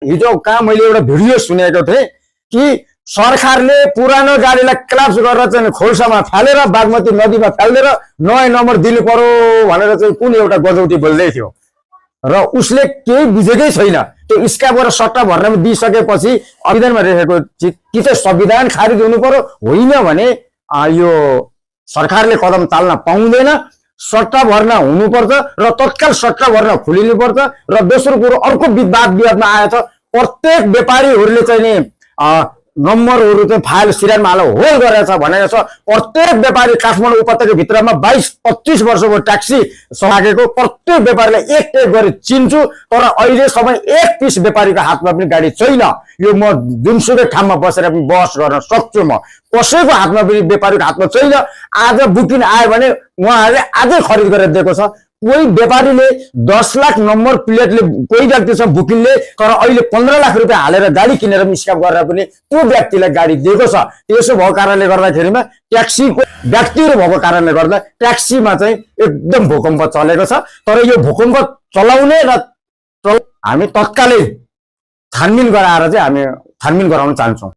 हिजो कहाँ मैले एउटा भिडियो सुनेको थिएँ कि सरकारले पुरानो गाडीलाई क्ल्याप्स गरेर चाहिँ खोल्सामा फालेर बागमती नदीमा फालिदिएर नयाँ नम्बर दिनु पर्यो भनेर चाहिँ कुन एउटा गजौटी बोल्दै थियो र उसले केही बुझेकै छैन। त्यो स्क्याबबाट सट्टा भर्नमा दिइसकेपछि संविधानमा लेखेको कि चाहिँ संविधान खारिज हुनु पर्यो, होइन भने यो सरकारले कदम चाल्न पाउँदैन। सट्टा भर्ना हुनुपर्छ र तत्काल सट्टा भर्ना खोलिनुपर्छ। र दोस्रो कुरो अर्को विवादमा आएछ, प्रत्येक व्यापारीहरूले चाहिँ नि नम्बरहरू चाहिँ फाइल सिरियलमा हालेर होल्ड गरेछ भनेर छ। प्रत्येक व्यापारी काठमाडौँ उपत्यका भित्रमा 22-25 वर्षको ट्याक्सी लागेको प्रत्येक व्यापारीलाई एक एक गरी चिन्छु, तर अहिलेसम्म एक पिस व्यापारीको हातमा पनि गाडी छैन। यो म जुनसुकै ठाउँमा बसेर पनि बहस गर्न सक्छु, म कसैको हातमा पनि व्यापारीको हातमा छैन। आज बुकिङ आयो भने उहाँहरूले आजै खरिद गरेर दिएको छ। कोही व्यापारीले 10 लाख नम्बर प्लेटले कोही व्यक्तिसँग बुकिङले तर अहिले 15 लाख रुपियाँ हालेर गाडी किनेर स्क्याप गरेर पनि त्यो व्यक्तिलाई गाडी दिएको छ। त्यसो भएको कारणले गर्दाखेरिमा ट्याक्सीको व्यक्तिहरू भएको कारणले गर्दा ट्याक्सीमा चाहिँ एकदम भूकम्प चलेको छ। तर यो भूकम्प चलाउने र हामी तत्कालै छानबिन गराएर चाहिँ हामी छानबिन गराउन चाहन्छौँ।